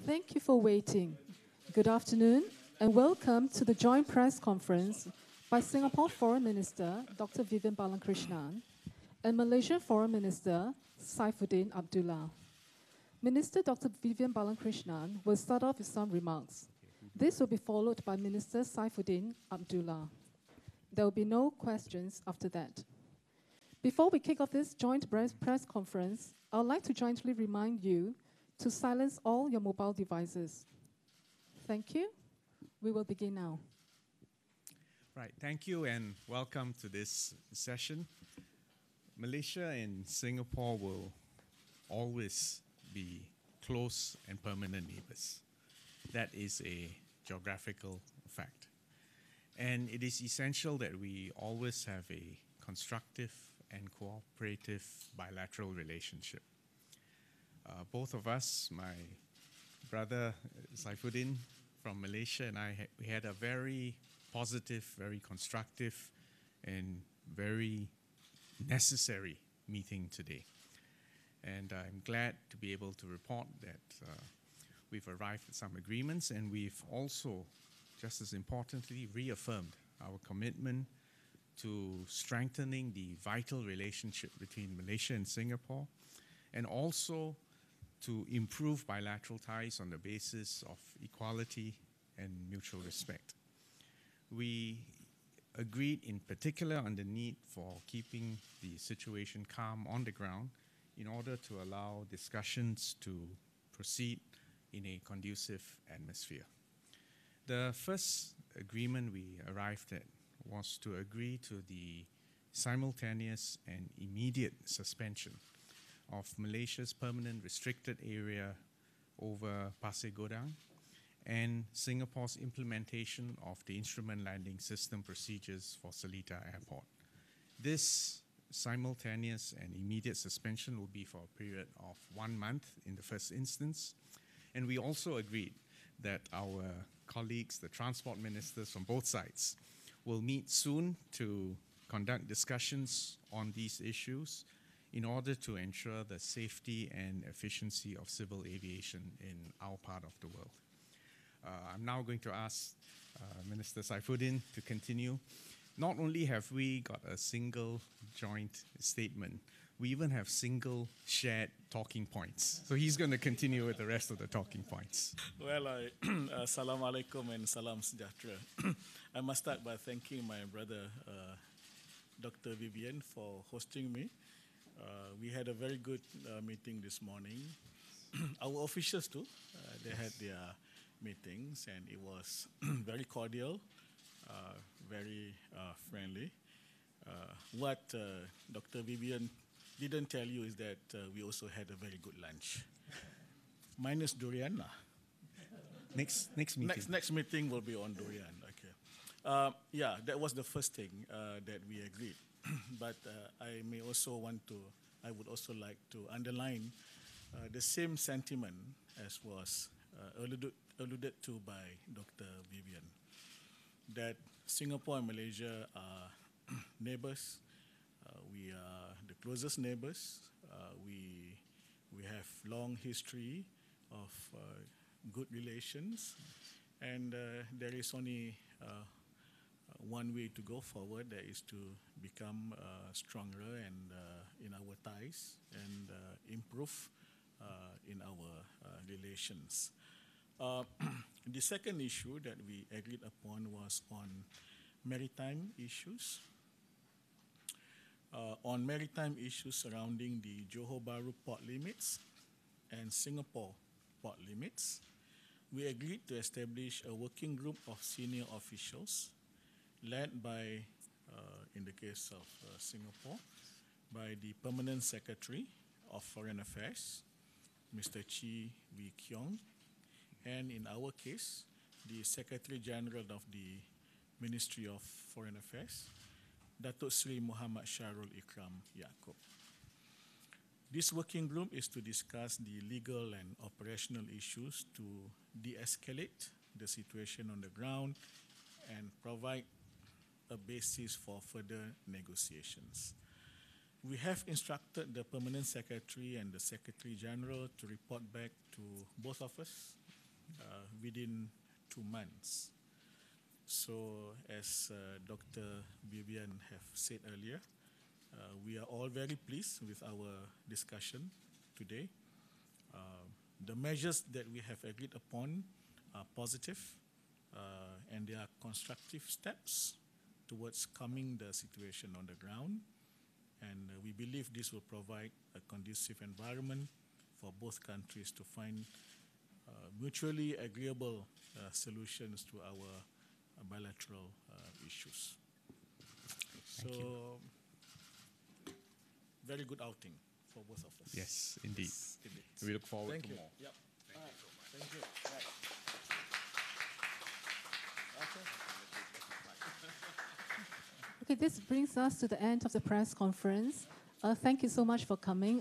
Thank you for waiting. Good afternoon and welcome to the joint press conference by Singapore Foreign Minister Dr. Vivian Balakrishnan and Malaysian Foreign Minister Saifuddin Abdullah. Minister Dr. Vivian Balakrishnan will start off with some remarks. This will be followed by Minister Saifuddin Abdullah. There will be no questions after that. Before we kick off this joint press conference, I would like to jointly remind you to silence all your mobile devices. Thank you. We will begin now. Right, thank you and welcome to this session. Malaysia and Singapore will always be close and permanent neighbors. That is a geographical fact. And it is essential that we always have a constructive and cooperative bilateral relationship. Both of us, my brother Saifuddin from Malaysia and I, we had a very positive, very constructive, and very necessary meeting today. And I'm glad to be able to report that we've arrived at some agreements, and we've also, just as importantly, reaffirmed our commitment to strengthening the vital relationship between Malaysia and Singapore, and also to improve bilateral ties on the basis of equality and mutual respect. We agreed in particular on the need for keeping the situation calm on the ground in order to allow discussions to proceed in a conducive atmosphere. The first agreement we arrived at was to agree to the simultaneous and immediate suspension of Malaysia's permanent restricted area over Pasir Gudang and Singapore's implementation of the instrument landing system procedures for Seletar Airport. This simultaneous and immediate suspension will be for a period of 1 month in the first instance. And we also agreed that our colleagues, the transport ministers from both sides, will meet soon to conduct discussions on these issues in order to ensure the safety and efficiency of civil aviation in our part of the world. I'm now going to ask Minister Saifuddin to continue. Not only have we got a single joint statement, we even have single shared talking points. So he's going to continue with the rest of the talking points. Well, Assalamu alaikum and salam sejahtera. I must start by thanking my brother, Dr. Vivian, for hosting me. We had a very good meeting this morning. Our officials too, they had their meetings, and it was very cordial, very friendly. What Dr. Vivian didn't tell you is that we also had a very good lunch. Minus durian. Next meeting. Next meeting will be on durian. Okay. Yeah, that was the first thing that we agreed. But I would also like to underline the same sentiment as was alluded to by Dr. Vivian, that Singapore and Malaysia are neighbors. We are the closest neighbors. We have long history of good relations, and there is only one way to go forward, that is to become stronger and in our ties and improve in our relations. The second issue that we agreed upon was on maritime issues. On maritime issues surrounding the Johor Bahru port limits and Singapore port limits, we agreed to establish a working group of senior officials led by, in the case of Singapore, by the Permanent Secretary of Foreign Affairs, Mr. Chi Wee Keong, and in our case, the Secretary General of the Ministry of Foreign Affairs, Datuk Sri Muhammad Sharul Ikram Yaakob. This working group is to discuss the legal and operational issues to de-escalate the situation on the ground and provide a basis for further negotiations. We have instructed the Permanent Secretary and the Secretary General to report back to both of us within 2 months. So, as Dr. Vivian have said earlier, we are all very pleased with our discussion today. The measures that we have agreed upon are positive, and they are constructive steps towards calming the situation on the ground. And we believe this will provide a conducive environment for both countries to find mutually agreeable solutions to our bilateral issues. Thank you. Very good outing for both of us. Yes, indeed. Yes, indeed. We look forward Thank to you. more. Yep. Thank you so much. Thank you. Right. Okay, this brings us to the end of the press conference. Thank you so much for coming.